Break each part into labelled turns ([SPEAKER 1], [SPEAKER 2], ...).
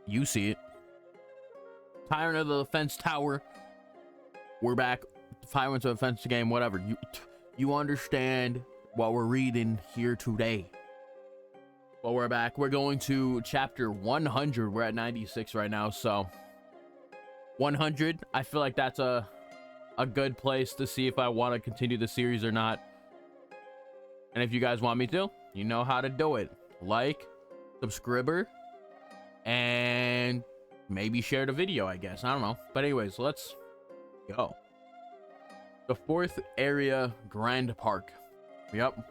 [SPEAKER 1] You see it. Tyrant of the Defense Tower. We're back. Tyrant of the Defense game, whatever. You understand what we're reading here today. Well, we're back. We're going to chapter 100. We're at 96 right now, so 100. I feel like that's a good place to see if I want to continue the series or not. And if you guys want me to, you know how to do it. Like, subscriber, and maybe share the video, I guess. I don't know. But anyways, let's go. The 4th area Grand Park. Yep.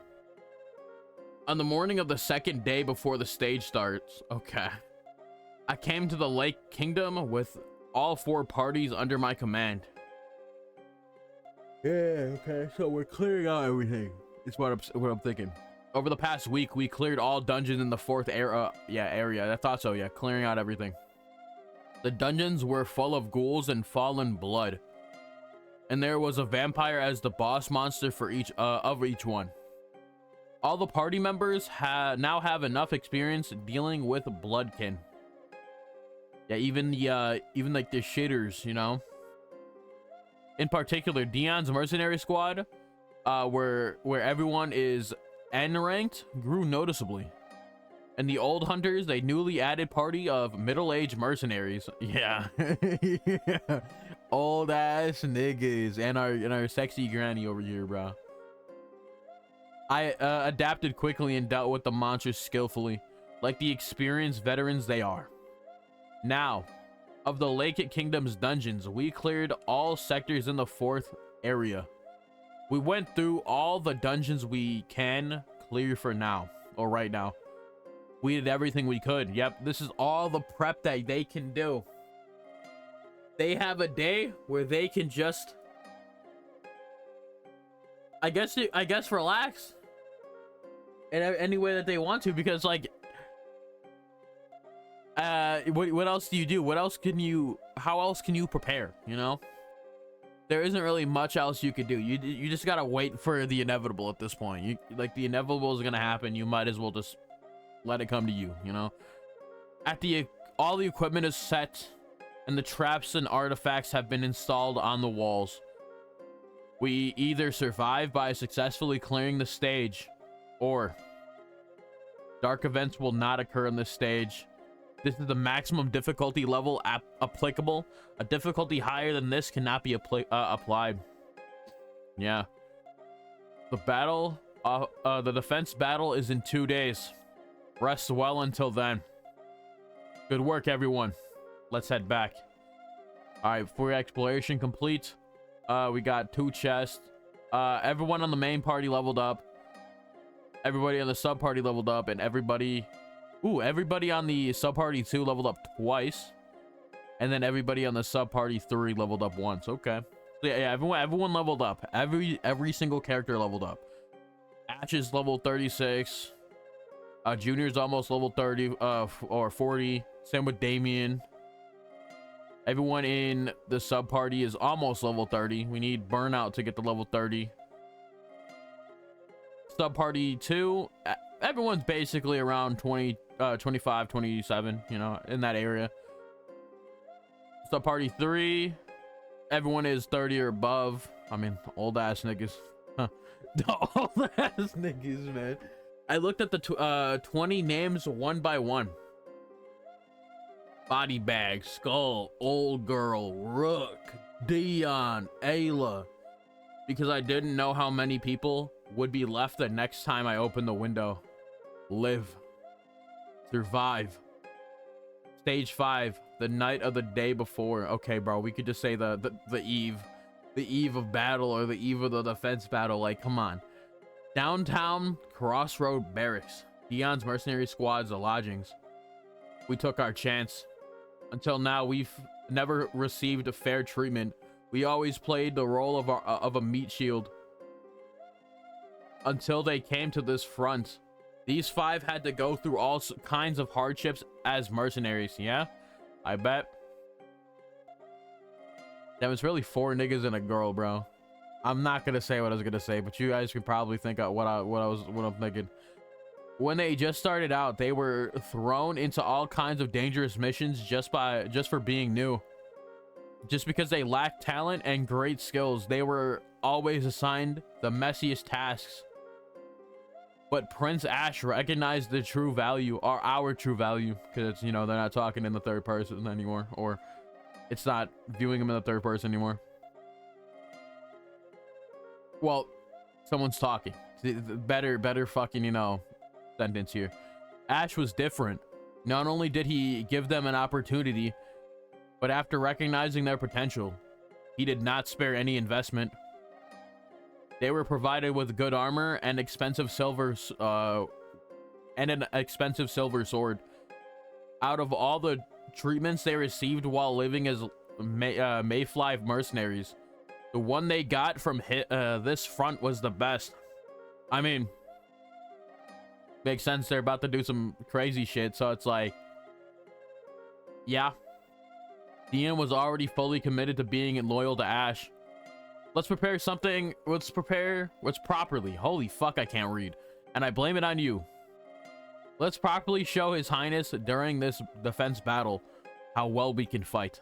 [SPEAKER 1] On the morning of the 2nd day before the stage starts, okay, I came to the Lake Kingdom with all 4 parties under my command. Yeah, okay, so we're clearing out everything. It's what I'm thinking. Over the past week, we cleared all dungeons in the 4th area. I thought so, yeah, clearing out everything. The dungeons were full of ghouls and fallen blood. And there was a vampire as the boss monster for each one. All the party members now have enough experience dealing with bloodkin. Yeah, even like the shitters, you know. In particular, Dion's mercenary squad, where everyone is N ranked, grew noticeably. And the old hunters, a newly added party of middle-aged mercenaries. Yeah. Yeah. Old ass niggas and our sexy granny over here, bro. I adapted quickly and dealt with the monsters skillfully, like the experienced veterans they are. Now, of the Lake Kingdom's dungeons, we cleared all sectors in the 4th area. We went through all the dungeons we can clear for now, or right now. We did everything we could. Yep, this is all the prep that they can do. They have a day where they can just, I guess relax in any way that they want to, because like what else do you do? How else can you prepare, you know? There isn't really much else you could do. You just gotta wait for the inevitable at this point. Like, the inevitable is gonna happen. You might as well just let it come to you, you know? All the equipment is set, and the traps and artifacts have been installed on the walls. We either survive by successfully clearing the stage, or dark events will not occur on this stage. This is the maximum difficulty level applicable. A difficulty higher than this cannot be applied. Yeah. The defense battle is in 2 days. Rest well until then. Good work, everyone. Let's head back. All right, for exploration complete. We got 2 chests. Everyone on the main party leveled up. Everybody on the sub party leveled up, and everybody on the sub party 2 leveled up twice, and then everybody on the sub party 3 leveled up once. Okay, so yeah, everyone leveled up. Every single character leveled up. Ash is level 36. Junior's almost level 30 or 40. Same with Damien. Everyone in the sub party is almost level 30. We need Burnout to get to level 30. Sub party 2, everyone's basically around 25, 27, you know, in that area. Sub party 3, everyone is 30 or above. I mean, old ass niggas. Huh. The old ass niggas, man. I looked at the 20 names one by one. Body Bag, Skull, Old Girl, Rook, Dion, Ayla. Because I didn't know how many people would be left the next time I opened the window. Live. Survive. Stage 5, the night of the day before. Okay, bro, we could just say the eve of battle, or the eve of the defense battle. Like, come on. Downtown Crossroad Barracks. Dion's mercenary squad's lodgings. We took our chance. Until now, we've never received a fair treatment. We always played the role of a meat shield. Until they came to this front. These 5 had to go through all kinds of hardships as mercenaries. Yeah, I bet. That was really 4 niggas and a girl, bro. I'm not gonna say what I was gonna say, but you guys can probably think of what I'm thinking. when they just started out, they were thrown into all kinds of dangerous missions just for being new. Just because they lacked talent and great skills, they were always assigned the messiest tasks. But Prince Ash recognized the true value, or our true value, because, you know, they're not talking in the third person anymore, or it's not viewing him in the third person anymore. Well, someone's talking. Better fucking, you know, sentence here. Ash was different. Not only did he give them an opportunity, but after recognizing their potential, he did not spare any investment. They were provided with good armor and expensive silver, and an expensive silver sword. Out of all the treatments they received while living as Mayfly mercenaries, the one they got from this front was the best. I mean, makes sense. They're about to do some crazy shit, so it's like, yeah. Dion was already fully committed to being loyal to Ash. Let's prepare something. Let's prepare what's properly. Holy fuck, I can't read. And I blame it on you. Let's properly show His Highness during this defense battle how well we can fight.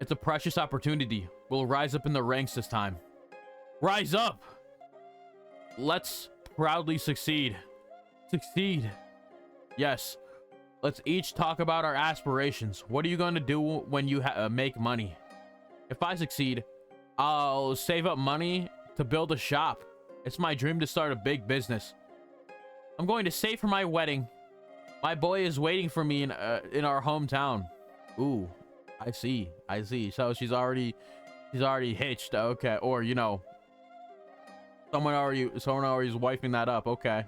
[SPEAKER 1] It's a precious opportunity. We'll rise up in the ranks this time. Rise up! Let's proudly succeed. Succeed. Yes. Let's each talk about our aspirations. What are you going to do when you make money? If I succeed, I'll save up money to build a shop. It's my dream to start a big business. I'm going to save for my wedding. My boy is waiting for me in our hometown. Ooh, I see. So she's already hitched. Okay, or you know, someone already is wiping that up. Okay.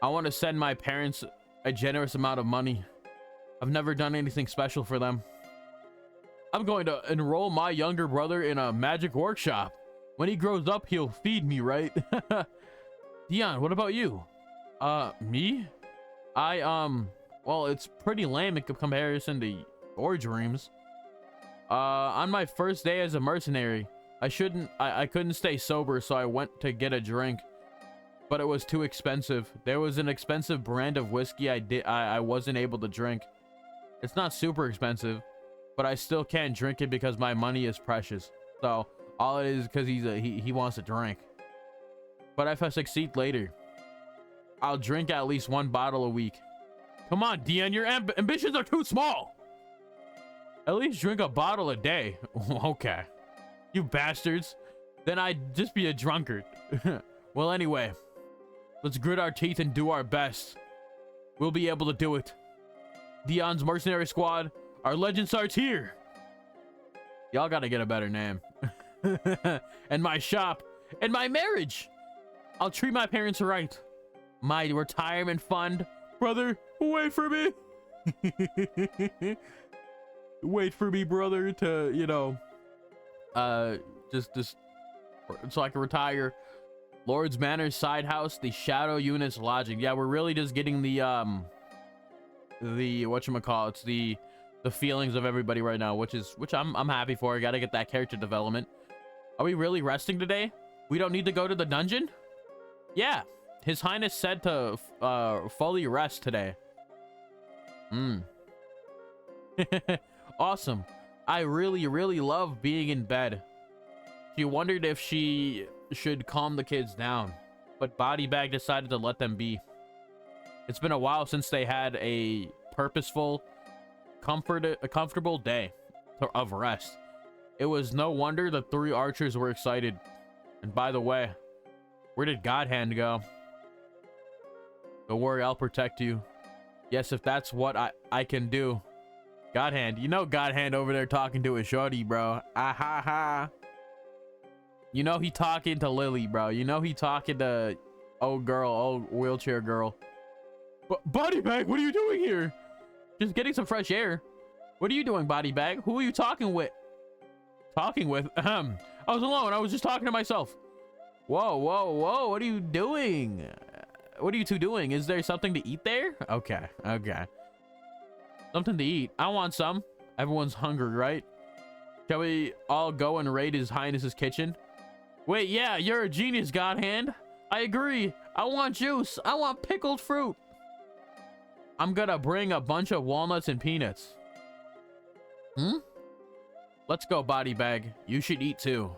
[SPEAKER 1] I want to send my parents a generous amount of money. I've never done anything special for them. I'm going to enroll my younger brother in a magic workshop. When he grows up, he'll feed me, right? Dion, what about you? Me? Well, it's pretty lame in comparison to your dreams. On my first day as a mercenary, I couldn't stay sober, so I went to get a drink. But it was too expensive. There was an expensive brand of whiskey I wasn't able to drink. It's not super expensive, but I still can't drink it because my money is precious. So all it is because he wants to drink. But if I succeed later, I'll drink at least 1 bottle a week. Come on, Dion, your ambitions are too small. At least drink a bottle a day. Okay, you bastards. Then I'd just be a drunkard. Well, anyway, let's grit our teeth and do our best. We'll be able to do it. Dion's mercenary squad, our legend starts here. Y'all gotta get a better name. And my shop, and my marriage. I'll treat my parents right. My retirement fund. Brother, wait for me. Wait for me, brother, to, you know, just so I can retire. Lord's Manor side house, the Shadow Unit's lodging. Yeah, we're really just getting the whatchamacallits, the feelings of everybody right now, which I'm happy for. I gotta get that character development. Are we really resting today? We don't need to go to the dungeon? Yeah, His Highness said to fully rest today. Awesome. I really love being in bed. She wondered if she should calm the kids down, but Body Bag decided to let them be. It's been a while since they had a purposeful, comfortable day of rest. It was no wonder the 3 archers were excited. And by the way, where did Godhand go? Don't worry, I'll protect you. Yes, if that's what I can do. Godhand, you know Godhand over there talking to his shorty, bro. Ah ha ha. You know he talking to Lily, bro. You know he talking to old wheelchair girl. Body Bag, what are you doing here? Just getting some fresh air. What are you doing, Body Bag? Who are you talking with? I was alone. I was just talking to myself. Whoa. What are you doing? What are you two doing? Is there something to eat there? Okay. Something to eat. I want some. Everyone's hungry, right? Shall we all go and raid His Highness's kitchen? Wait, yeah, you're a genius, Godhand. I agree. I want juice. I want pickled fruit. I'm gonna bring a bunch of walnuts and peanuts. Hmm? Let's go, body bag. You should eat too.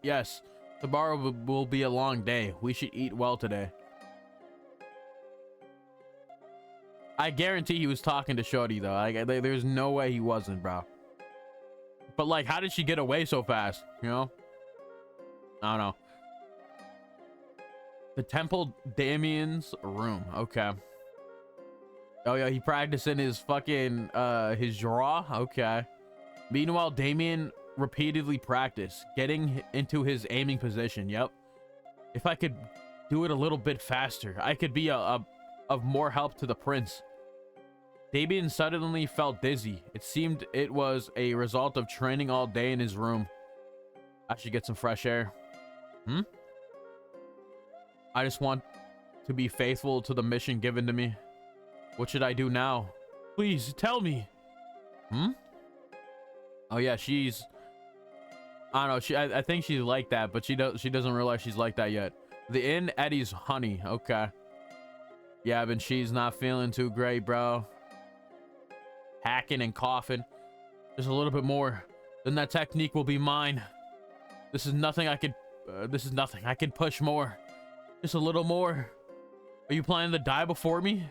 [SPEAKER 1] Yes. Tomorrow will be a long day. We should eat well today. I guarantee he was talking to Shorty, though. There's no way he wasn't, bro. But, like, how did she get away so fast? You know? I don't know. The Temple Damien's room. Okay. Oh, yeah, he practiced in his fucking, his draw? Okay. Meanwhile, Damien repeatedly practiced getting into his aiming position. Yep. If I could do it a little bit faster, I could be of more help to the prince. Damien suddenly felt dizzy. It seemed it was a result of training all day in his room. I should get some fresh air. Hmm? I just want to be faithful to the mission given to me. What should I do now? Please tell me. Hmm? Oh yeah, she's, I don't know, I think she's like that, but she doesn't realize she's like that yet. The inn Eddie's honey. Okay. Yeah, but she's not feeling too great, bro. Hacking and coughing. Just a little bit more. Then that technique will be mine. This is nothing I could, this is nothing. I can push more. Just a little more. Are you planning to die before me?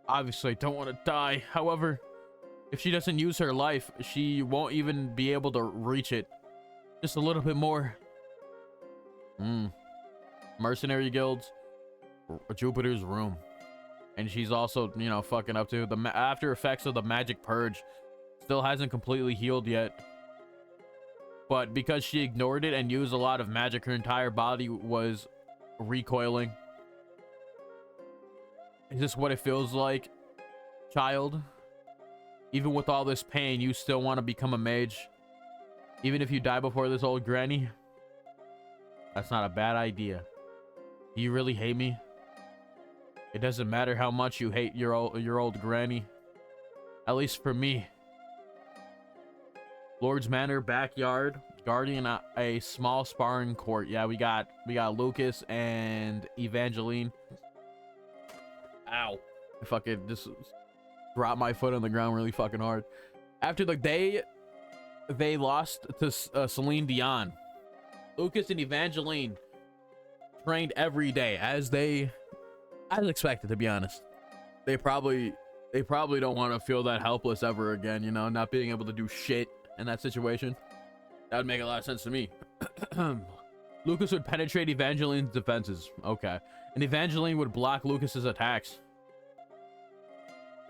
[SPEAKER 1] Obviously, I don't want to die. However, if she doesn't use her life, she won't even be able to reach it. Just a little bit more. Mercenary guilds. Jupiter's room. And she's also, you know, fucking up to the after effects of the magic purge. Still hasn't completely healed yet. But because she ignored it and used a lot of magic, her entire body was recoiling. Is this what it feels like, child? Even with all this pain, you still want to become a mage? Even if you die before this old granny? That's not a bad idea. Do you really hate me? It doesn't matter how much you hate your old granny. At least for me. Lord's Manor, backyard, guarding a small sparring court. Yeah, we got Lucas and Evangeline. Ow. I fucking just dropped my foot on the ground really fucking hard. After the day they lost to Celine Dion, Lucas and Evangeline trained every day as expected, to be honest. They probably don't want to feel that helpless ever again, you know, not being able to do shit in that situation. That would make a lot of sense to me. Lucas would penetrate Evangeline's defenses. Okay. And Evangeline would block Lucas's attacks.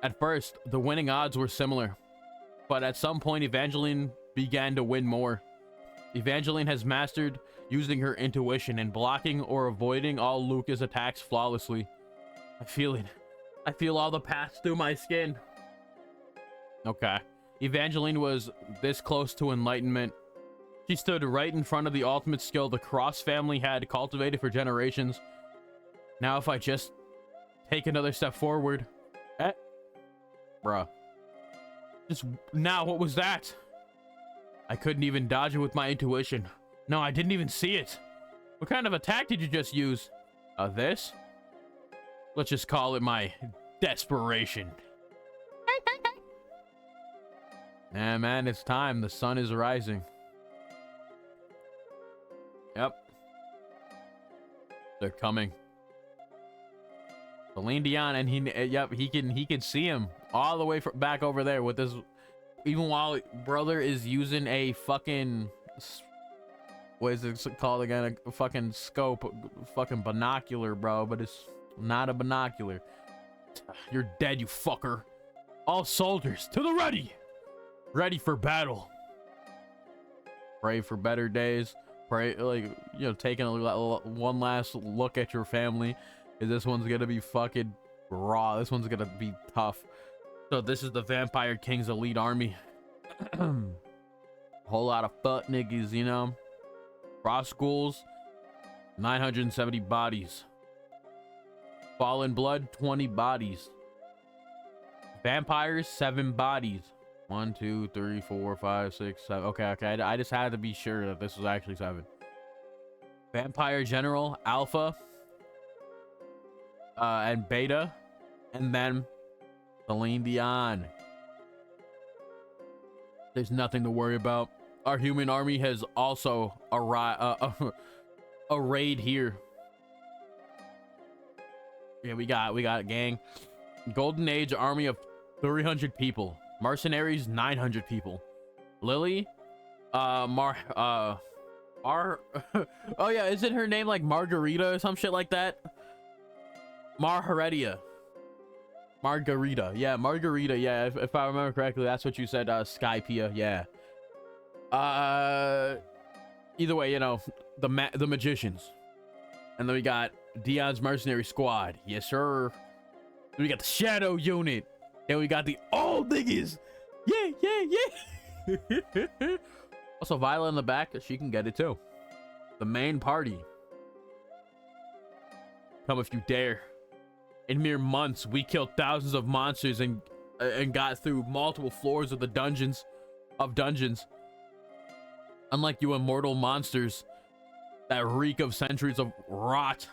[SPEAKER 1] At first, the winning odds were similar, but at some point, Evangeline began to win more. Evangeline has mastered using her intuition and blocking or avoiding all Lucas' attacks flawlessly. I feel it. I feel all the paths through my skin. Okay. Evangeline was this close to enlightenment. She stood right in front of the ultimate skill the Cross family had cultivated for generations. Now if I just take another step forward... Bruh. Just now, what was that? I couldn't even dodge it with my intuition. No, I didn't even see it. What kind of attack did you just use? This? Let's just call it my desperation. Nah, man, it's time. The sun is rising. Yep. They're coming. Celine Dion, and he can see him all the way back over there with this, even while brother is using a fucking, what is it called again? A fucking scope, fucking binocular, bro, but it's not a binocular. You're dead, you fucker. All soldiers to the ready. Ready for battle. Pray for better days. Pray, like, you know, taking one last look at your family. This one's gonna be fucking raw. This one's gonna be tough. So this is the Vampire King's elite army. A whole lot of fuck niggas, you know. Raw schools, 970 bodies. Fallen blood, 20 bodies. Vampires, 7 bodies. 1, 2, 3, 4, 5, 6, 7. Okay. I just had to be sure that this was actually 7. Vampire General, Alpha, and Beta, and then Celine Dion. There's nothing to worry about. Our human army has also arrayed here. Yeah, we got gang. Golden Age army of 300 people. Mercenaries 900 people. Lily, oh yeah, isn't her name like Margarita or some shit like that? Margarita, yeah, Margarita, yeah, if I remember correctly, that's what you said. Skypia, yeah. Either way, you know, the magicians. And then we got Dion's mercenary squad, yes sir. Then we got the shadow unit. Then we got the old niggas, yeah. Also Viola in the back, she can get it too. The main party. Come if you dare. In mere months, we killed thousands of monsters and got through multiple floors of the dungeons. Unlike you immortal monsters that reek of centuries of rot,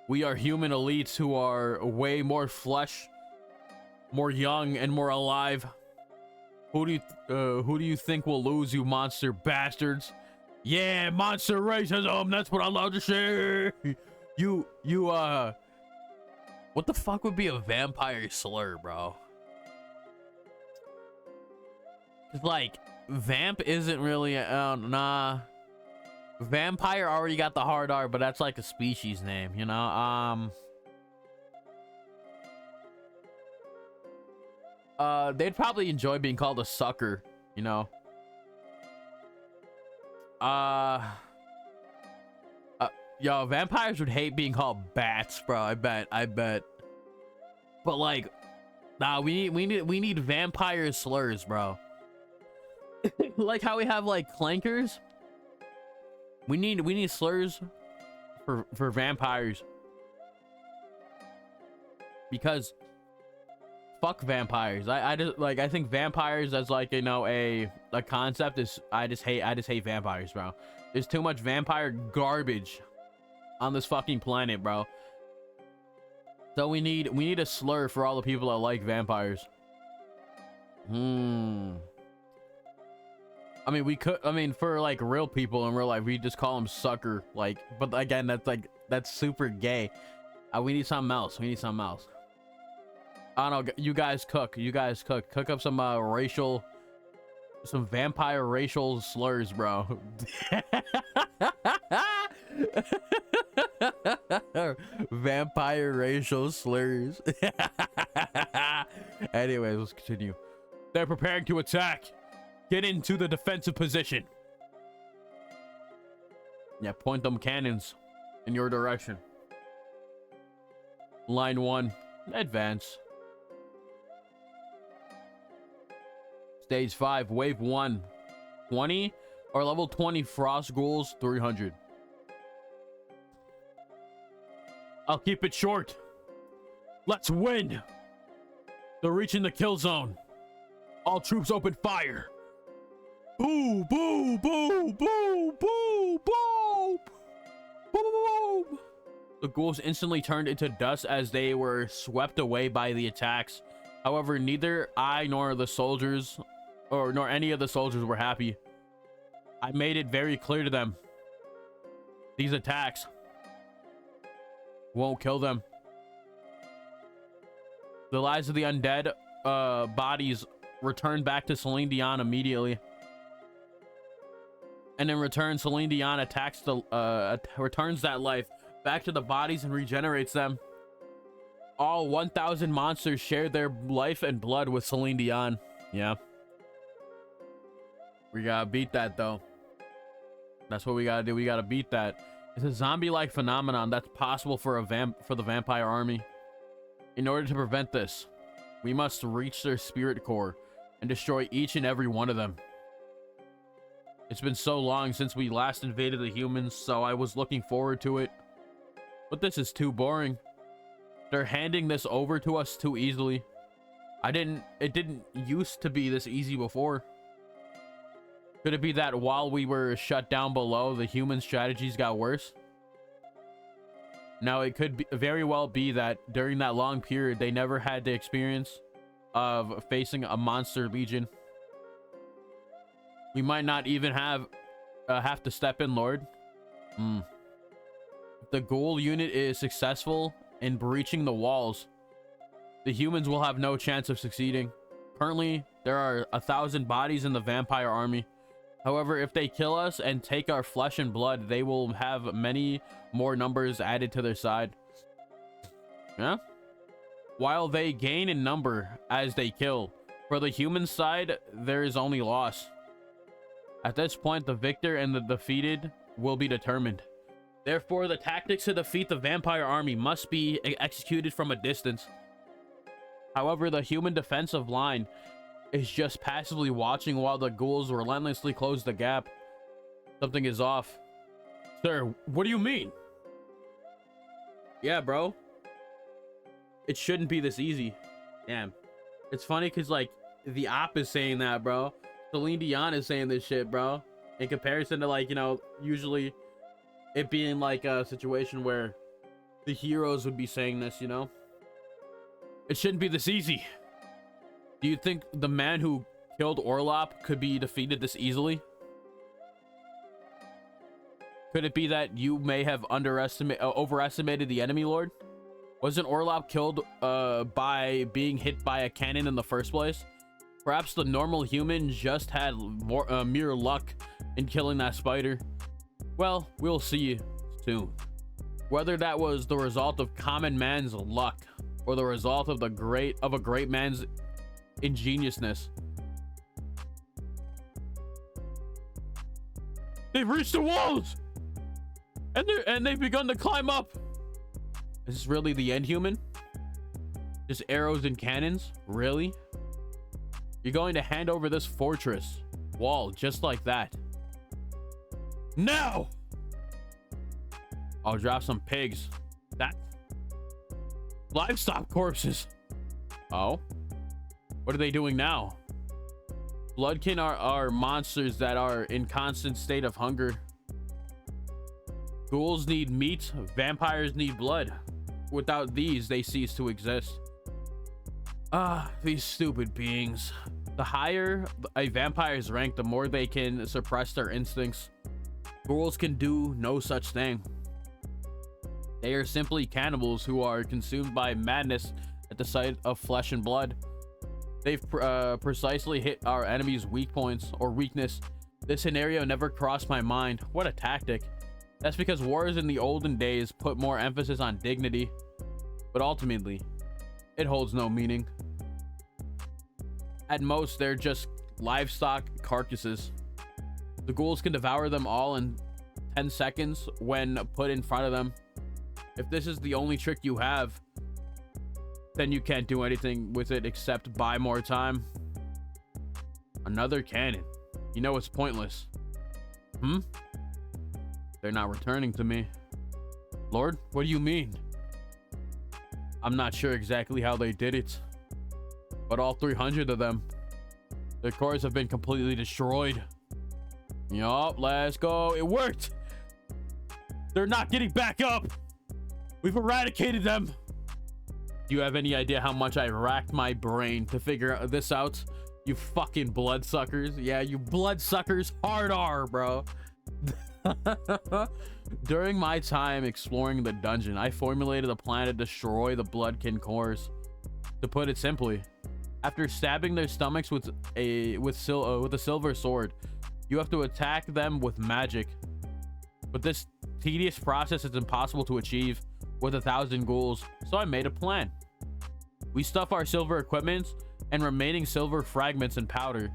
[SPEAKER 1] we are human elites who are way more flesh, more young, and more alive. Who do you think will lose, you monster bastards? Yeah, monster racism. That's what I love to say. What the fuck would be a vampire slur, bro? It's like, vamp isn't really, nah. Vampire already got the hard R, but that's like a species name, you know? They'd probably enjoy being called a sucker, you know? Yo, vampires would hate being called bats, bro. I bet. But like, nah, we need vampire slurs, bro. Like how we have like clankers. We need slurs for vampires. Because fuck vampires. I just like, I think vampires as like, you know, a concept is, I just hate vampires, bro. There's too much vampire garbage on this fucking planet, bro. So we need a slur for all the people that like vampires. I mean, we could, I mean, for like real people in real life, we just call them sucker, like, but again, that's super gay. We need something else. I don't know, you guys cook up some some vampire racial slurs, bro. Vampire racial slurs. Anyways, let's continue. They're preparing to attack. Get into the defensive position. Yeah, point them cannons in your direction. Line 1, advance. Stage 5, wave 1, 20 or level 20 frost ghouls, 300. I'll keep it short. Let's win. They're reaching the kill zone. All troops open fire. Boo, boo, boo, boo, boo, boo, boom. The ghouls instantly turned into dust as they were swept away by the attacks. However, neither I nor the soldiers, nor any of the soldiers were happy. I made it very clear to them. These attacks won't kill them. The lives of the undead bodies returned back to Celine Dion immediately. And in return, Celine Dion returns that life back to the bodies and regenerates them. All 1,000 monsters shared their life and blood with Celine Dion. Yeah. We gotta beat that, though. That's what we gotta do. We gotta beat that. It's a zombie-like phenomenon that's possible for the vampire army. In order to prevent this, we must reach their spirit core and destroy each and every one of them. It's been so long since we last invaded the humans, so I was looking forward to it. But this is too boring. They're handing this over to us too easily. It didn't used to be this easy before. Could it be that while we were shut down below, the human strategies got worse? Now, it could very well be that during that long period, they never had the experience of facing a monster legion. We might not even have to step in, Lord. If the ghoul unit is successful in breaching the walls, the humans will have no chance of succeeding. Currently, there are 1,000 bodies in the vampire army. However, if they kill us and take our flesh and blood, they will have many more numbers added to their side. Yeah? While they gain in number as they kill, for the human side, there is only loss. At this point, the victor and the defeated will be determined. Therefore, the tactics to defeat the vampire army must be executed from a distance. However, the human defensive line is just passively watching while the ghouls relentlessly close the gap. Something is off. Sir, what do you mean? Yeah, bro. It shouldn't be this easy. Damn. It's funny because, like, the op is saying that, bro. Celine Dion is saying this shit, bro. In comparison to, like, you know, usually it being like a situation where the heroes would be saying this, you know? It shouldn't be this easy. Do you think the man who killed Orlop could be defeated this easily? Could it be that you may have overestimated the enemy, Lord? Wasn't Orlop killed by being hit by a cannon in the first place? Perhaps the normal human just had mere luck in killing that spider. Well, we'll see soon. Whether that was the result of common man's luck or the result of a great man's ingeniousness. They've reached the walls, and they've begun to climb up. Is this really the end, human? Just arrows and cannons? Really? You're going to hand over this fortress wall just like that? Now! I'll drop some pigs. That livestock corpses. Oh? What are they doing now? Bloodkin are monsters that are in constant state of hunger. Ghouls need meat, vampires need blood. Without these, they cease to exist. These stupid beings. The higher a vampire's rank, the more they can suppress their instincts. Ghouls can do no such thing. They are simply cannibals who are consumed by madness at the sight of flesh and blood. They've precisely hit our enemy's weak points or weakness. This scenario never crossed my mind. What a tactic. That's because wars in the olden days put more emphasis on dignity, but ultimately it holds no meaning. At most, they're just livestock carcasses. The ghouls can devour them all in 10 seconds when put in front of them. If this is the only trick you have, then you can't do anything with it except buy more time. Another cannon. You know it's pointless. They're not returning to me. Lord, what do you mean? I'm not sure exactly how they did it, but all 300 of them, their cores have been completely destroyed. Yup, let's go. It worked. They're not getting back up. We've eradicated them. Do you have any idea how much I racked my brain to figure this out? You fucking bloodsuckers. Yeah, you bloodsuckers. Hard R, bro. During my time exploring the dungeon, I formulated a plan to destroy the bloodkin cores. To put it simply, after stabbing their stomachs with a silver sword, you have to attack them with magic. But this tedious process is impossible to achieve with 1,000 ghouls, so I made a plan. We stuff our silver equipment and remaining silver fragments and powder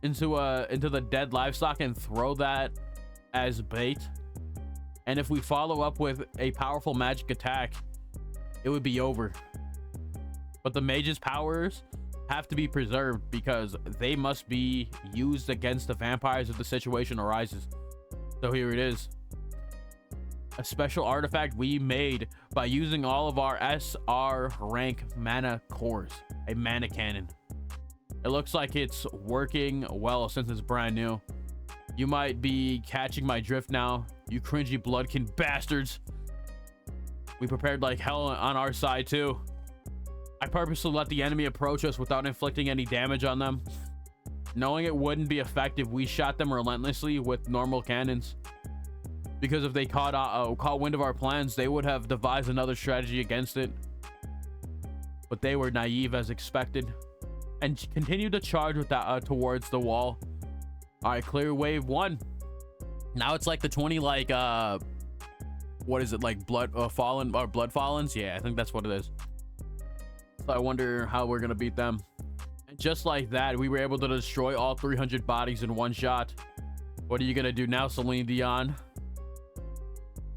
[SPEAKER 1] into the dead livestock and throw that as bait. And if we follow up with a powerful magic attack, it would be over. But the mage's powers have to be preserved because they must be used against the vampires if the situation arises. So here it is. A special artifact we made by using all of our SR rank mana cores. A mana cannon. It looks like it's working well since it's brand new. You might be catching my drift now, you cringy bloodkin bastards. We prepared like hell on our side too. I purposely let the enemy approach us without inflicting any damage on them. Knowing it wouldn't be effective, we shot them relentlessly with normal cannons. Because if they caught wind of our plans, they would have devised another strategy against it. But they were naive as expected and continued to charge with that towards the wall. All right, clear wave 1. Now it's like the 20 like what is it, like blood fallen or blood fallens? Yeah, I think that's what it is. So I wonder how we're gonna beat them. And just like that, we were able to destroy all 300 bodies in one shot. What are you gonna do now, Celine Dion?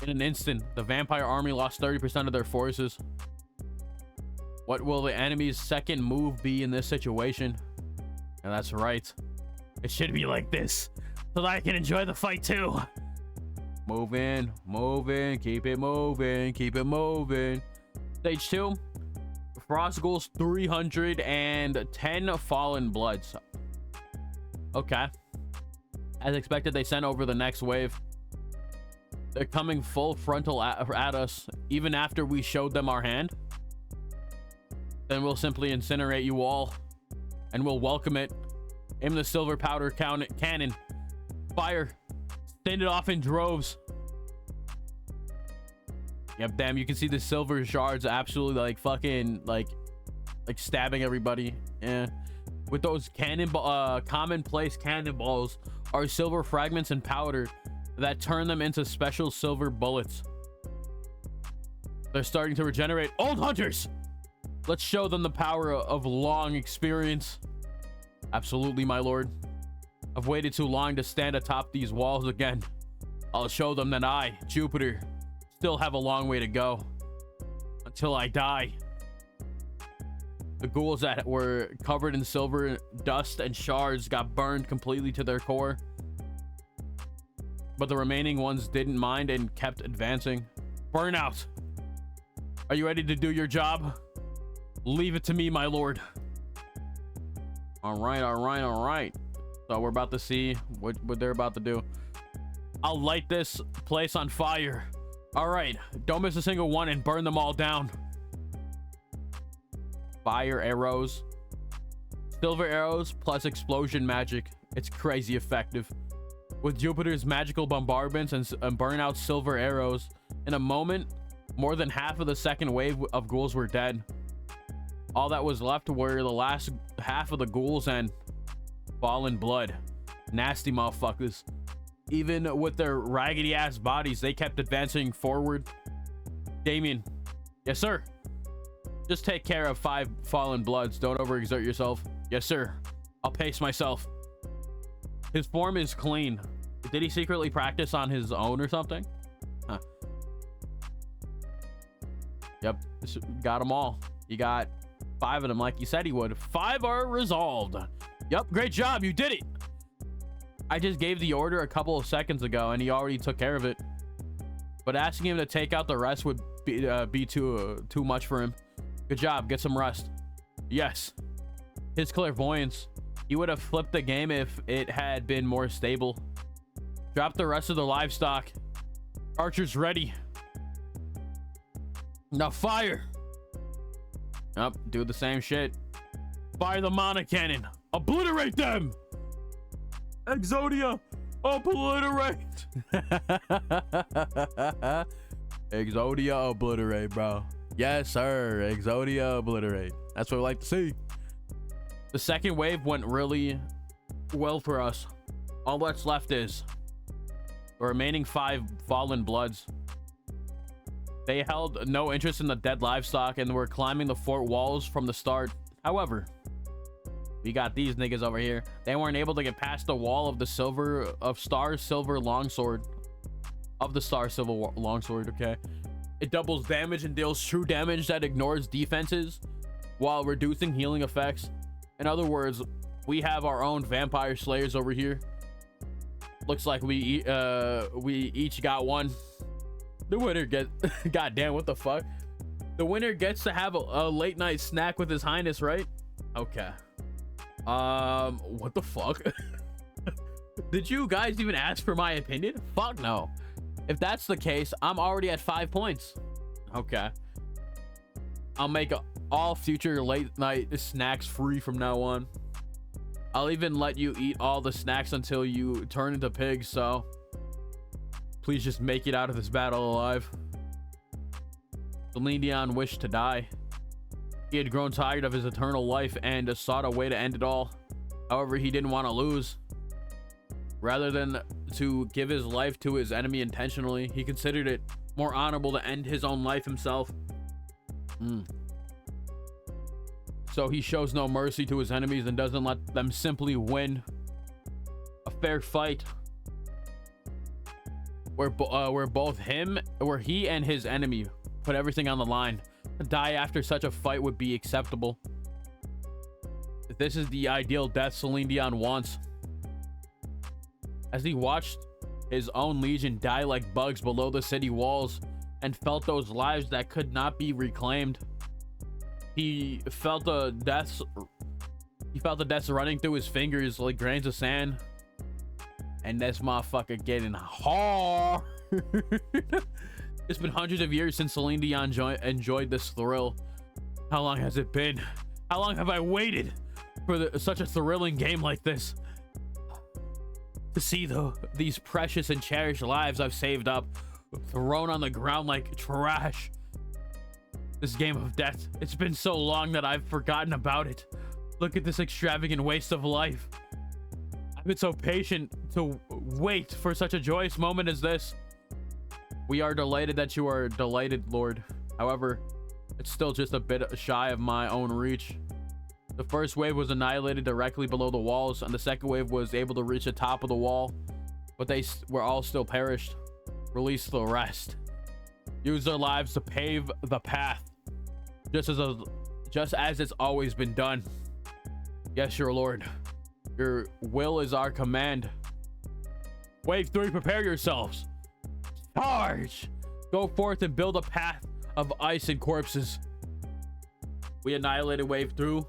[SPEAKER 1] In an instant, the vampire army lost 30% of their forces. What will the enemy's second move be in this situation? And that's right, it should be like this, so that I can enjoy the fight too. Moving, moving, keep it moving, keep it moving. Stage 2, Frost Ghouls 310 Fallen Bloods. Okay. As expected, they sent over the next wave. They're coming full frontal at us, even after we showed them our hand. Then we'll simply incinerate you all, and we'll welcome it. Aim the silver powder cannon. Fire. Send it off in droves. Yep, damn, you can see the silver shards absolutely like fucking like stabbing everybody. Yeah. With those commonplace cannonballs are silver fragments and powder that turn them into special silver bullets. They're starting to regenerate. Old hunters! Let's show them the power of long experience. Absolutely, my lord. I've waited too long to stand atop these walls again. I'll show them that I, Jupiter, still have a long way to go. Until I die. The ghouls that were covered in silver dust and shards got burned completely to their core. But the remaining ones didn't mind and kept advancing. Burnout! Are you ready to do your job? Leave it to me, my lord. All right, all right, all right. So we're about to see what they're about to do. I'll light this place on fire. All right, don't miss a single one and burn them all down. Fire arrows. Silver arrows plus explosion magic. It's crazy effective. With Jupiter's magical bombardments and burnout silver arrows, in a moment, more than half of the second wave of ghouls were dead. All that was left were the last half of the ghouls and fallen blood. Nasty motherfuckers. Even with their raggedy ass bodies, they kept advancing forward. Damien. Yes, sir. Just take care of 5 fallen bloods. Don't overexert yourself. Yes, sir. I'll pace myself. His form is clean. Did he secretly practice on his own or something? Huh. Yep. Got them all. You got 5 of them like you said he would. 5 are resolved. Yep. Great job. You did it. I just gave the order a couple of seconds ago and he already took care of it. But asking him to take out the rest would be too much for him. Good job. Get some rest. Yes. His clairvoyance. He would have flipped the game if it had been more stable. Drop the rest of the livestock. Archers ready. Now fire. Yep, do the same shit. Fire the mana cannon. Obliterate them. Exodia, obliterate. Exodia, obliterate, bro. Yes, sir. Exodia, obliterate. That's what we like to see. The second wave went really well for us. All that's left is the remaining 5 fallen bloods. They held no interest in the dead livestock and were climbing the fort walls from the start. However, we got these niggas over here. They weren't able to get past the wall of the Star Silver Longsword. Okay. It doubles damage and deals true damage that ignores defenses while reducing healing effects. In other words, we have our own vampire slayers over here. Looks like we each got one. The winner goddamn, what the fuck? The winner gets to have a late night snack with his highness, right? Okay. What the fuck? Did you guys even ask for my opinion? Fuck no. If that's the case, I'm already at 5 points. Okay. I'll make all future late night snacks free from now on. I'll even let you eat all the snacks until you turn into pigs, so please just make it out of this battle alive. Celine Dion wished to die. He had grown tired of his eternal life and sought a way to end it all. However, he didn't want to lose. Rather than to give his life to his enemy intentionally, he considered it more honorable to end his own life himself. So he shows no mercy to his enemies and doesn't let them simply win a fair fight where he and his enemy put everything on the line. To die after such a fight would be acceptable. This is the ideal death Celine Dion wants. As he watched his own legion die like bugs below the city walls and felt those lives that could not be reclaimed, he felt the deaths running through his fingers like grains of sand. And this motherfucker getting hard. It's been hundreds of years since Celine Dion enjoyed this thrill. How long has it been? How long have I waited for such a thrilling game like this? To see these precious and cherished lives I've saved up thrown on the ground like trash. This game of death, it's been so long that I've forgotten about it. Look at this extravagant waste of life. I've been so patient to wait for such a joyous moment as this. We are delighted that you are delighted, Lord. However, it's still just a bit shy of my own reach. The first wave was annihilated directly below the walls, and the second wave was able to reach the top of the wall, but they were all still perished. Release the rest. Use their lives to pave the path, just as it's always been done. Yes, your Lord. Your will is our command. Wave 3, prepare yourselves. Charge! Go forth and build a path of ice and corpses. We annihilated wave 2.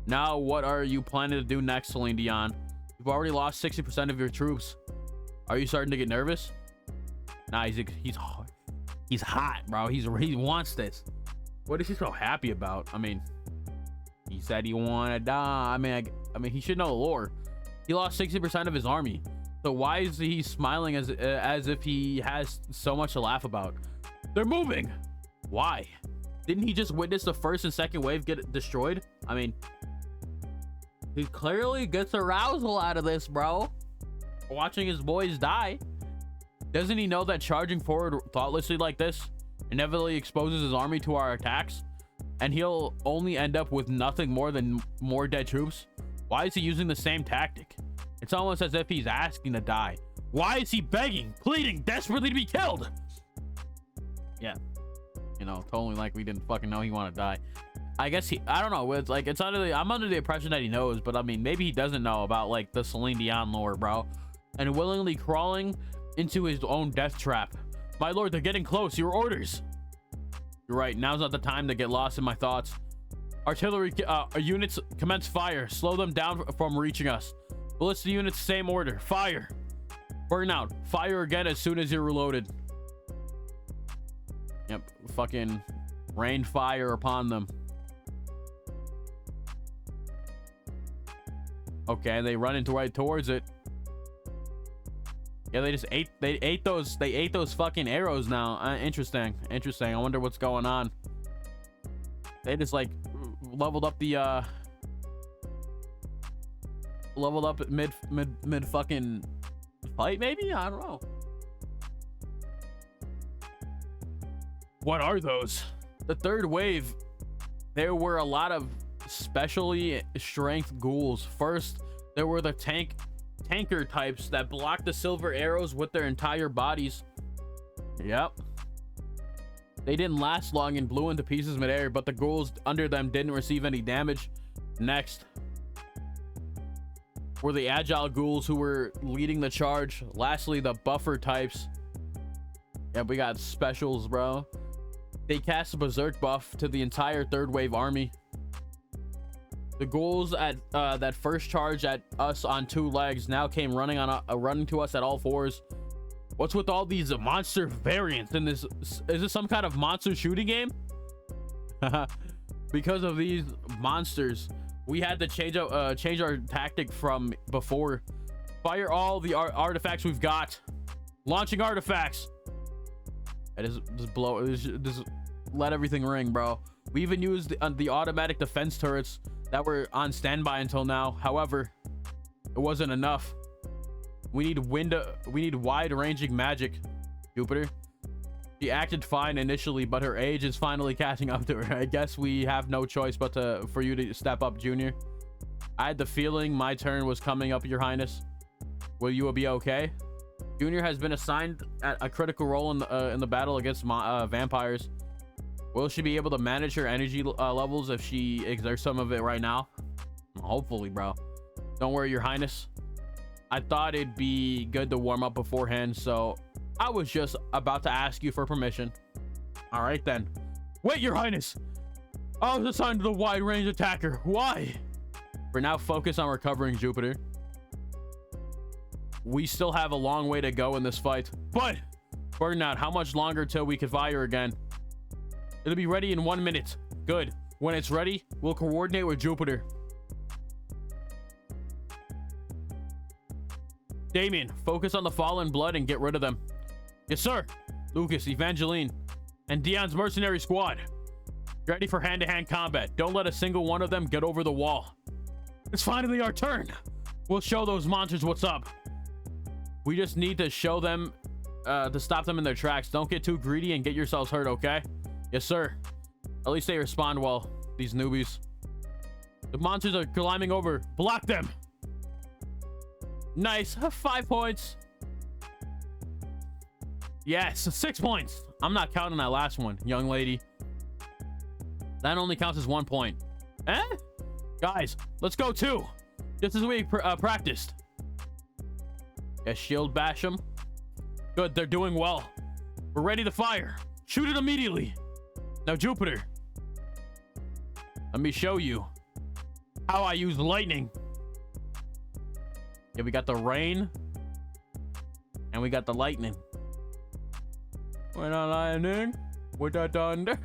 [SPEAKER 1] Now, what are you planning to do next, Celine Dion? You've already lost 60% of your troops. Are you starting to get nervous? Nah, he's hot, bro. He wants this. What is he so happy about? I mean, he said he wanted to die. I mean, he should know the lore. He lost 60% of his army. So why is he smiling as if he has so much to laugh about? They're moving. Why? Didn't he just witness the first and second wave get destroyed? I mean, he clearly gets arousal out of this, bro. Watching his boys die. Doesn't he know that charging forward thoughtlessly like this inevitably exposes his army to our attacks? And he'll only end up with nothing more than more dead troops? Why is he using the same tactic? It's almost as if he's asking to die. Why is he begging, pleading, desperately to be killed? Yeah. You know, totally like we didn't fucking know he wanted to die. I guess I don't know. It's like, I'm under the impression that he knows, but I mean, maybe he doesn't know about like the Celine Dion lore, bro. And willingly crawling into his own death trap. My lord, they're getting close. Your orders. You're right. Now's not the time to get lost in my thoughts. Artillery units commence fire. Slow them down from reaching us. Ballistic units, same order. Fire. Burnout. Fire again as soon as you're reloaded. Yep. Fucking rain fire upon them. Okay, they run into right towards it. Yeah, they ate those fucking arrows now. Interesting. I wonder what's going on. They just like leveled up the mid fucking fight, maybe? I don't know. What are those? The third wave, there were a lot of specially strength ghouls. First, there were the tanker types that blocked the silver arrows with their entire bodies. Yep. They didn't last long and blew into pieces midair, but the ghouls under them didn't receive any damage. Next were the agile ghouls who were leading the charge. Lastly, the buffer types. Yeah, we got specials, bro. They cast a berserk buff to the entire third wave army. The ghouls at that first charge at us on 2 legs now came running to us at all 4s. What's with all these monster variants in this? Is this some kind of monster shooting game? Because of these monsters, we had to change our tactic from before. Fire all the artifacts we've got. Launching artifacts. Just let everything ring, bro. We even used the automatic defense turrets that were on standby until now. However, it wasn't enough. We need wide-ranging magic. Jupiter. She acted fine initially, but her age is finally catching up to her. I guess we have no choice but for you to step up, Junior. I had the feeling my turn was coming up, Your Highness. Will you be okay? Junior has been assigned a critical role in the battle against vampires. Will she be able to manage her energy levels if she exerts some of it right now? Hopefully, bro. Don't worry, Your Highness. I thought it'd be good to warm up beforehand, so I was just about to ask you for permission. All right, then. Wait, Your Highness. I was assigned to the wide-range attacker. Why? For now, focus on recovering, Jupiter. We still have a long way to go in this fight. But, Burnout, how much longer till we can fire again? It'll be ready in 1 minute. Good. When it's ready, we'll coordinate with Jupiter. Damien, focus on the fallen blood and get rid of them. Yes, sir. Lucas, Evangeline, and Dion's mercenary squad. Ready for hand-to-hand combat. Don't let a single one of them get over the wall. It's finally our turn. We'll show those monsters what's up. We just need to show them, to stop them in their tracks. Don't get too greedy and get yourselves hurt, okay? Yes, sir. At least they respond well, these newbies. The monsters are climbing over. Block them. Nice. 5 points. Yes, 6 points. I'm not counting that last one, young lady. That only counts as 1 point. Eh? Guys, let's go 2. Just as we practiced. Yeah, shield bash them. Good, they're doing well. We're ready to fire. Shoot it immediately. Now, Jupiter. Let me show you how I use lightning. Yeah, we got the rain. And we got the lightning. We're not lightning. With the thunder.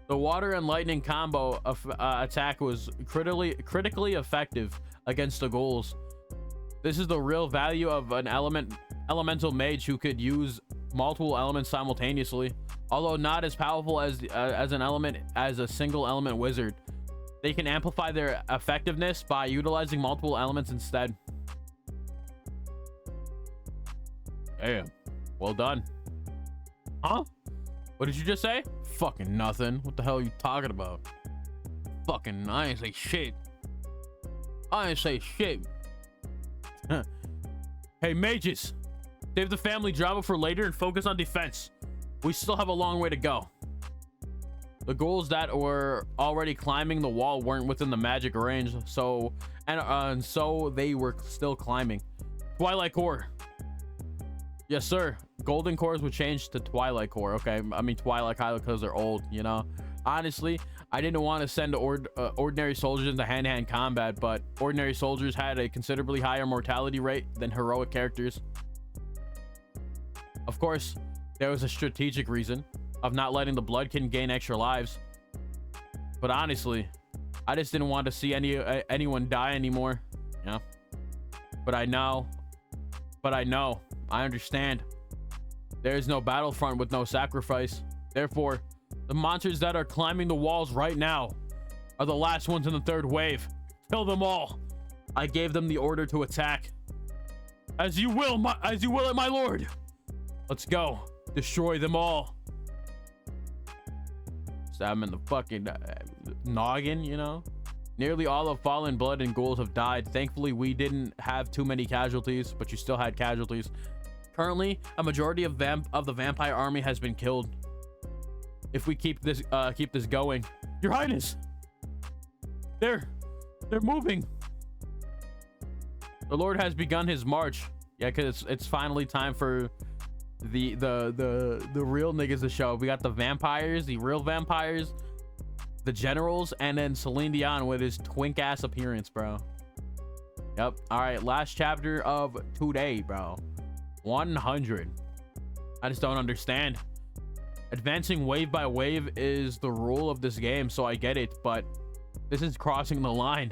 [SPEAKER 1] The water and lightning combo of attack was critically effective against the ghouls. This is the real value of an elemental mage who could use multiple elements simultaneously. Although not as powerful as a single element wizard, they can amplify their effectiveness by utilizing multiple elements instead. Damn. Well done. Huh? What did you just say? Fucking nothing. What the hell are you talking about? Fucking, I ain't say shit. I ain't say shit. Hey, mages. Save the family drama for later and focus on defense. We still have a long way to go. The ghouls that were already climbing the wall weren't within the magic range, so they were still climbing. Twilight Core. Yes, sir. Golden cores would change to Twilight Core. Okay, I mean Twilight Kylo because they're old, you know. Honestly, I didn't want to send ordinary soldiers into hand-to-hand combat, but ordinary soldiers had a considerably higher mortality rate than heroic characters. Of course, there was a strategic reason of not letting the Bloodkin gain extra lives. But honestly, I just didn't want to see anyone die anymore. You know? But I know. I understand. There is no battlefront with no sacrifice. Therefore, the monsters that are climbing the walls right now are the last ones in the third wave. Kill them all. I gave them the order to attack. As you will, my lord. Let's go. Destroy them all. Stab them in the fucking noggin, you know? Nearly all of Fallen Blood and ghouls have died. Thankfully, we didn't have too many casualties, but you still had casualties. Currently, a majority of the vampire army has been killed. If we keep this going, Your Highness, they're moving. The Lord has begun his march. Yeah, because it's finally time for the real niggas to show. We got the vampires, the real vampires. the generals, and then Celine Dion with his twink ass appearance, bro. Yep. All right, last chapter of today, bro. 100. I just don't understand. Advancing wave by wave is the rule of this game, so I get it, but this is crossing the line.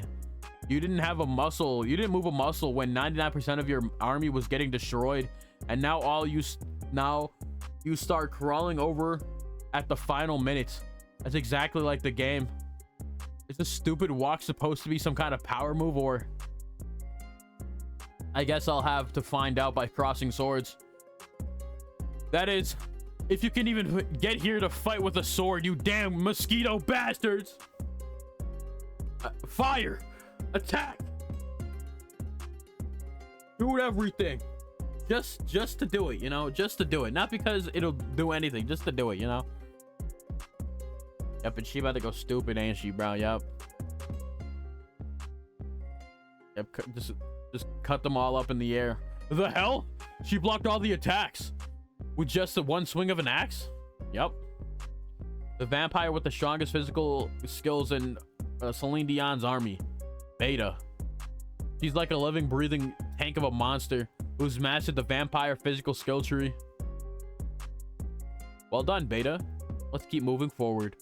[SPEAKER 1] You didn't have a muscle. You didn't move a muscle when 99% of your army was getting destroyed, and now you start crawling over at the final minute. That's exactly like the game. Is this stupid walk supposed to be some kind of power move, or I guess I'll have to find out by crossing swords. That is, if you can even get here to fight with a sword, you damn mosquito bastards. Fire, attack, do everything, just to do it, you know, just to do it, not because it'll do anything, just to do it, you know. Yep, and she about to go stupid, ain't she, bro? Yep. Yep, just cut them all up in the air. The hell? She blocked all the attacks with just the one swing of an axe? Yep. The vampire with the strongest physical skills in Celine Dion's army, Beta. She's like a living, breathing tank of a monster who's mastered the vampire physical skill tree. Well done, Beta. Let's keep moving forward.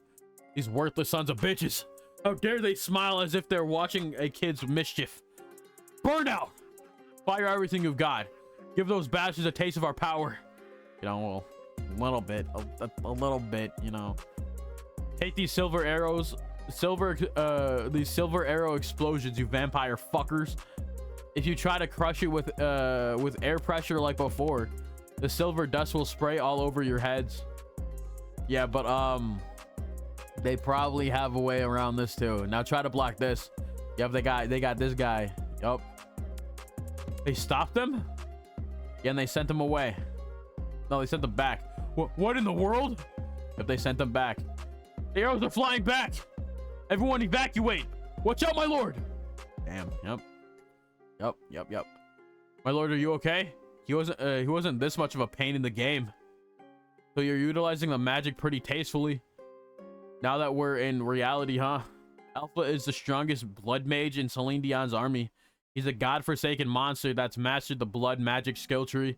[SPEAKER 1] These worthless sons of bitches. How dare they smile as if they're watching a kid's mischief. Burnout! Fire everything you've got. Give those bastards a taste of our power. You know, well, a little bit, you know. Take these silver arrows, these silver arrow explosions, you vampire fuckers. If you try to crush it with air pressure like before, the silver dust will spray all over your heads. Yeah, but they probably have a way around this too. Now try to block this. Yep, they got this guy. Yup. They stopped them? Yeah, and they sent him away. No, they sent them back. What in the world? Yep, they sent them back. The arrows are flying back. Everyone evacuate. Watch out, my lord. Damn. Yep. My lord, are you okay? He wasn't this much of a pain in the game. So you're utilizing the magic pretty tastefully. Now that we're in reality, huh? Alpha is the strongest blood mage in Celine Dion's army. He's a godforsaken monster that's mastered the blood magic skill tree.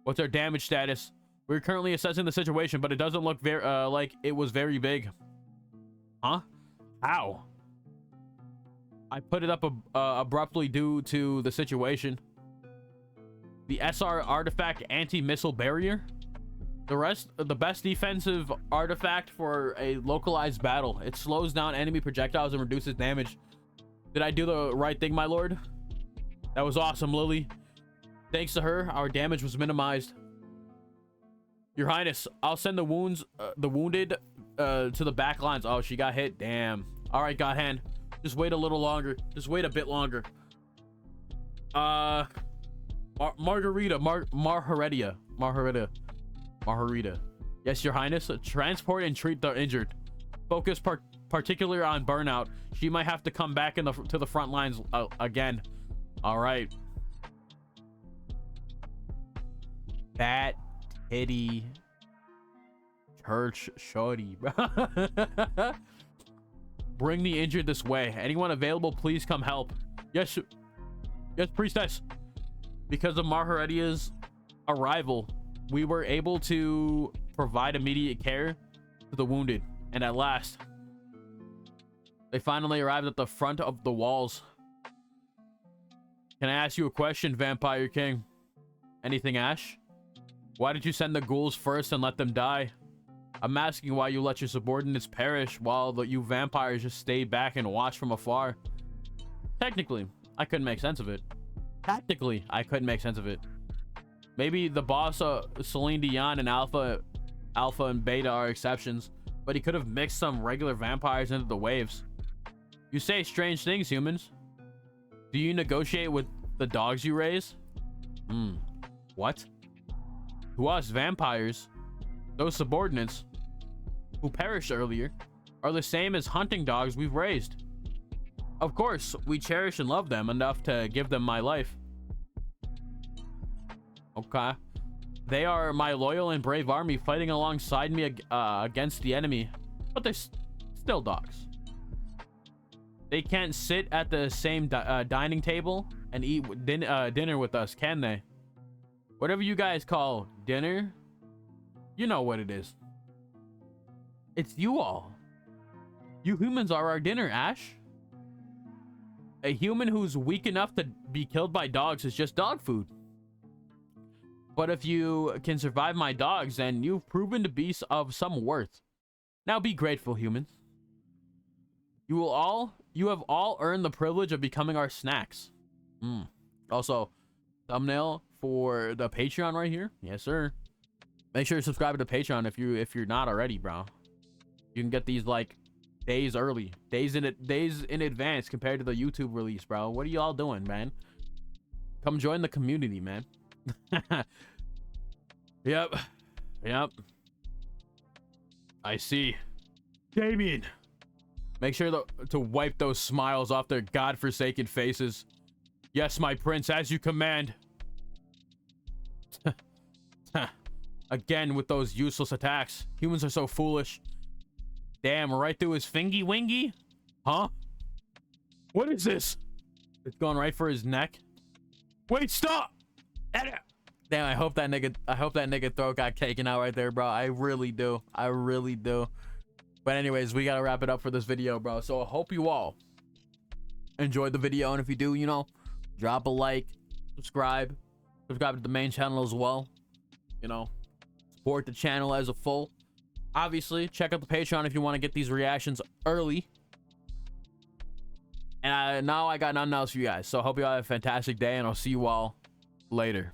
[SPEAKER 1] What's our damage status? We're currently assessing the situation, but it doesn't look very like it was very big. Huh? How? I put it up abruptly due to the situation. The SR artifact anti-missile barrier. The best defensive artifact for a localized battle. It slows down enemy projectiles and reduces damage. Did I do the right thing, my lord? That was awesome, Lily. Thanks to her, our damage was minimized. Your Highness, I'll send the wounded to the back lines. Oh, she got hit. Damn. All right, God Hand. Just wait a little longer. Just wait a bit longer. Margarita. Yes, Your Highness. Transport and treat the injured. Focus particularly on burnout. She might have to come back to the front lines again. All right. Fat titty church shorty. Bring the injured this way. Anyone available, please come help. Yes, priestess. Because of Margarita's arrival, we were able to provide immediate care to the wounded, and at last they finally arrived at the front of the walls. Can I ask you a question, Vampire King? Anything, Ash? Why did you send the ghouls first and let them die? I'm asking why you let your subordinates perish while you vampires just stayed back and watched from afar. Technically, I couldn't make sense of it. Tactically, I couldn't make sense of it. Maybe the boss, Celine Dion and Alpha and Beta are exceptions, but he could have mixed some regular vampires into the waves. You say strange things, humans. Do you negotiate with the dogs you raise? What? To us, vampires, those subordinates who perished earlier are the same as hunting dogs we've raised. Of course, we cherish and love them enough to give them my life. Okay. They are my loyal and brave army fighting alongside me against the enemy, but they're still dogs. They can't sit at the same dining table and eat dinner with us, can they? Whatever you guys call dinner, you know what it is. It's you all. You humans are our dinner, Ash. A human who's weak enough to be killed by dogs is just dog food. But if you can survive my dogs, then you've proven to be of some worth. Now be grateful, humans. You have all earned the privilege of becoming our snacks. Also, thumbnail for the Patreon right here. Yes, sir. Make sure to subscribe to the Patreon if you're not already, bro. You can get these like days early, days in advance compared to the YouTube release, bro. What are y'all doing, man? Come join the community, man. Yep. I see. Damien. Make sure to wipe those smiles off their godforsaken faces. Yes, my prince, as you command. Again with those useless attacks. Humans are so foolish. Damn, right through his fingy wingy? Huh? What is this? It's going right for his neck. Wait, stop! Damn, I hope that nigga throat got taken out right there, bro. I really do. But anyways, we gotta wrap it up for this video, bro. So I hope you all enjoyed the video, and if you do, you know, drop a like, subscribe to the main channel as well. You know, support the channel as a full. Obviously, check out the Patreon if you want to get these reactions early. And now I got nothing else for you guys. So I hope you all have a fantastic day, and I'll see you all later.